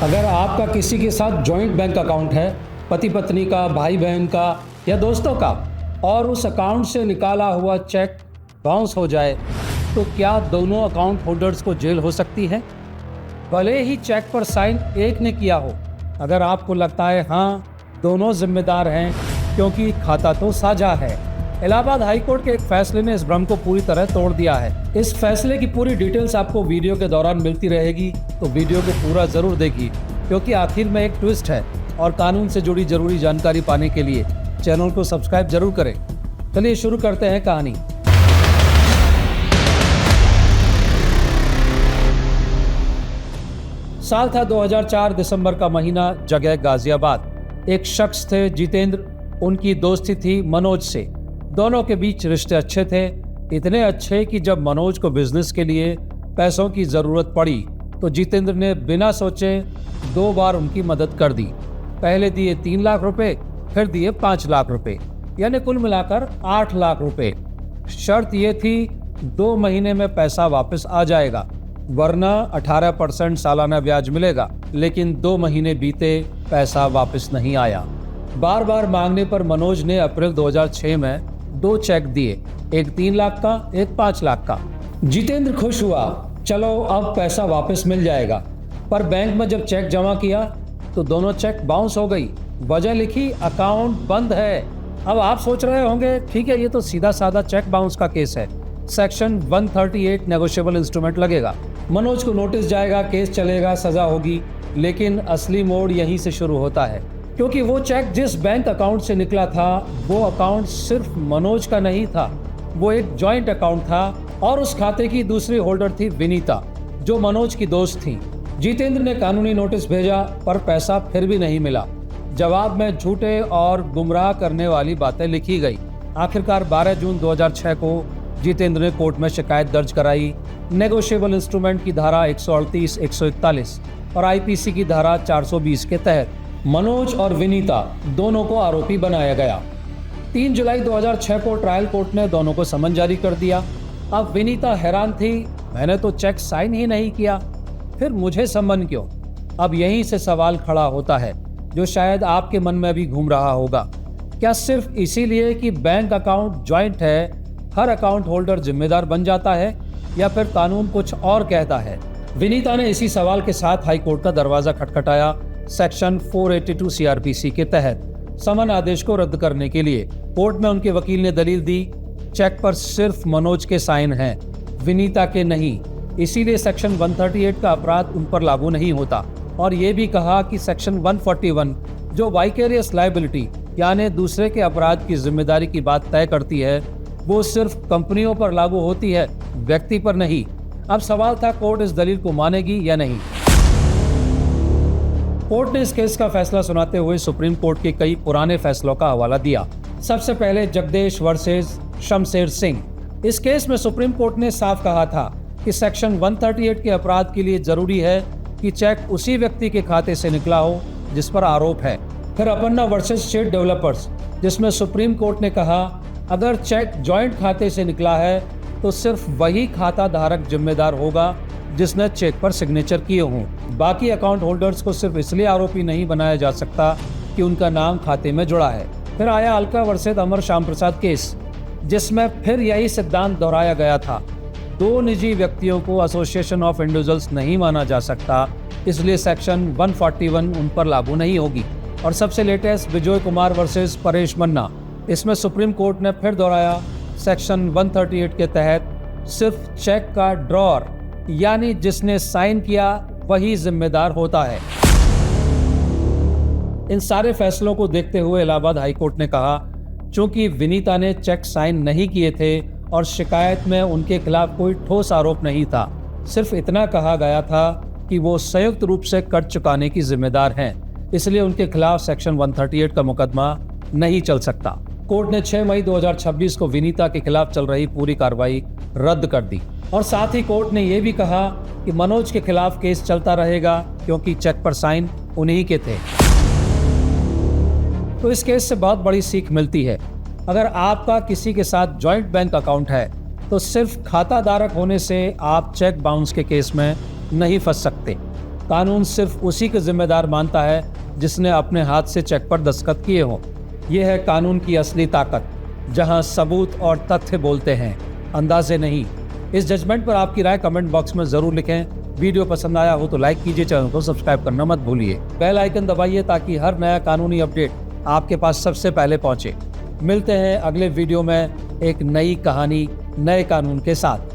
अगर आपका किसी के साथ जॉइंट बैंक अकाउंट है, पति पत्नी का, भाई बहन का या दोस्तों का, और उस अकाउंट से निकाला हुआ चेक बाउंस हो जाए, तो क्या दोनों अकाउंट होल्डर्स को जेल हो सकती है? भले ही चेक पर साइन एक ने किया हो। अगर आपको लगता है हाँ, दोनों जिम्मेदार हैं क्योंकि खाता तो साझा है। इलाहाबाद हाईकोर्ट के एक फैसले ने इस भ्रम को पूरी तरह तोड़ दिया है। इस फैसले की पूरी डिटेल्स आपको वीडियो के दौरान मिलती रहेगी, तो वीडियो को पूरा जरूर देखिए, क्योंकि आखिर में एक ट्विस्ट है और कानून से जुड़ी जरूरी जानकारी पाने के लिए चैनल को सब्सक्राइब जरूर करें। चलिए शुरू करते हैं कहानी। साल था 2004, दिसंबर का महीना, जगह गाजियाबाद। एक शख्स थे जितेंद्र, उनकी दोस्ती थी मनोज से। दोनों के बीच रिश्ते अच्छे थे, इतने अच्छे कि जब मनोज को बिजनेस के लिए पैसों की जरूरत पड़ी तो जितेंद्र ने बिना सोचे 2 बार उनकी मदद कर दी। पहले दिए 3 लाख रुपए, फिर दिए 5 लाख रुपए, यानी कुल मिलाकर 8 लाख रुपए। शर्त ये थी 2 महीने में पैसा वापस आ जाएगा, वरना 18% सालाना ब्याज मिलेगा। लेकिन 2 महीने बीते, पैसा वापस नहीं आया। बार बार मांगने पर मनोज ने अप्रैल 2006 में 2 चेक दिए, एक 3 लाख का, एक 5 लाख का। जितेंद्र खुश हुआ, चलो अब पैसा वापस मिल जाएगा। पर बैंक में जब चेक जमा किया तो दोनों चेक बाउंस हो गई। वजह लिखी, अकाउंट बंद है। अब आप सोच रहे होंगे, ठीक है, ये तो सीधा साधा चेक बाउंस का केस है, सेक्शन 138 नेगोशिएबल इंस्ट्रूमेंट लगेगा, मनोज को नोटिस जाएगा, केस चलेगा, सजा होगी। लेकिन असली मोड़ यहीं से शुरू होता है, क्योंकि वो चेक जिस बैंक अकाउंट से निकला था, वो अकाउंट सिर्फ मनोज का नहीं था, वो एक जॉइंट अकाउंट था। और उस खाते की दूसरी होल्डर थी विनीता, जो मनोज की दोस्त थी। जितेंद्र ने कानूनी नोटिस भेजा, पर पैसा फिर भी नहीं मिला। जवाब में झूठे और गुमराह करने वाली बातें लिखी गई। आखिरकार 12 जून 2006 को जितेंद्र ने कोर्ट में शिकायत दर्ज कराई। नेगोशिएबल इंस्ट्रूमेंट की धारा 138, 141 और आईपीसी की धारा 420 के तहत मनोज और विनीता दोनों को आरोपी बनाया गया। 3 जुलाई 2006 को ट्रायल कोर्ट ने दोनों को समन जारी कर दिया। अब विनीता हैरान थी, मैंने तो चेक साइन ही नहीं किया, फिर मुझे समन क्यों? अब यहीं से सवाल खड़ा होता है, जो शायद आपके मन में भी घूम रहा होगा। क्या सिर्फ इसीलिए कि बैंक अकाउंट जॉइंट है, हर अकाउंट होल्डर जिम्मेदार बन जाता है, या फिर कानून कुछ और कहता है? विनीता ने इसी सवाल के साथ हाईकोर्ट का दरवाजा खटखटाया। सेक्शन 482 सीआरपीसी के तहत समन आदेश को रद्द करने के लिए कोर्ट में उनके वकील ने दलील दी, चेक पर सिर्फ मनोज के साइन हैं, विनीता के नहीं। इसीलिए सेक्शन 138 का अपराध उन पर लागू नहीं होता। और ये भी कहा कि सेक्शन 141, जो वाइकेरियस लायबिलिटी यानी दूसरे के अपराध की जिम्मेदारी की बात तय करती है, वो सिर्फ कंपनियों पर लागू होती है, व्यक्ति पर नहीं। अब सवाल था, कोर्ट इस दलील को मानेगी या नहीं। कोर्ट ने इस केस का फैसला सुनाते हुए सुप्रीम कोर्ट के कई पुराने फैसलों का हवाला दिया। सबसे पहले जगदेश वर्सेस शमशेर सिंह। इस केस में सुप्रीम कोर्ट ने साफ कहा था कि सेक्शन 138 के अपराध के लिए जरूरी है कि चेक उसी व्यक्ति के खाते से निकला हो जिस पर आरोप है। फिर अपन्ना वर्सेस स्टेट डेवलपर्स, जिसमें सुप्रीम कोर्ट ने कहा, अगर चेक जॉइंट खाते से निकला है तो सिर्फ वही खाता धारक जिम्मेदार होगा जिसने चेक पर सिग्नेचर किए हों। बाकी अकाउंट होल्डर्स को सिर्फ इसलिए आरोपी नहीं बनाया जा सकता कि उनका नाम खाते में जुड़ा है। फिर आया अलका वर्सेस अमर श्याम प्रसाद केस, जिसमें फिर यही सिद्धांत दोहराया गया था, 2 निजी व्यक्तियों को एसोसिएशन ऑफ इंडिविजुअल्स नहीं माना जा सकता, इसलिए सेक्शन 141 उन पर लागू नहीं होगी। और सबसे लेटेस्ट विजय कुमार वर्सेस परेश मन्ना, इसमें सुप्रीम कोर्ट ने फिर दोहराया, सेक्शन 138 के तहत सिर्फ चेक का ड्रॉअर यानी जिसने साइन किया वही जिम्मेदार होता है। इन सारे फैसलों को देखते हुए इलाहाबाद हाईकोर्ट ने कहा, चूंकि विनीता ने चेक साइन नहीं किए थे और शिकायत में उनके खिलाफ कोई ठोस आरोप नहीं था, सिर्फ इतना कहा गया था कि वो संयुक्त रूप से कर चुकाने की जिम्मेदार हैं, इसलिए उनके खिलाफ सेक्शन 138 का मुकदमा नहीं चल सकता। कोर्ट ने 6 मई 2026 को विनीता के खिलाफ चल रही पूरी कार्रवाई रद्द कर दी। और साथ ही कोर्ट ने यह भी कहा कि मनोज के खिलाफ केस चलता रहेगा, क्योंकि चेक पर साइन उन्हीं के थे। तो इस केस से बहुत बड़ी सीख मिलती है। अगर आपका किसी के साथ जॉइंट बैंक अकाउंट है तो सिर्फ खाता धारक होने से आप चेक बाउंस के केस में नहीं फंस सकते। कानून सिर्फ उसी को जिम्मेदार मानता है जिसने अपने हाथ से चेक पर दस्तखत किए हों। यह है कानून की असली ताकत, जहां सबूत और तथ्य बोलते हैं, अंदाजे नहीं। इस जजमेंट पर आपकी राय कमेंट बॉक्स में जरूर लिखें। वीडियो पसंद आया हो तो लाइक कीजिए, चैनल को सब्सक्राइब करना मत भूलिए। बेल आइकन दबाइए ताकि हर नया कानूनी अपडेट आपके पास सबसे पहले पहुंचे। मिलते हैं अगले वीडियो में एक नई कहानी नए कानून के साथ।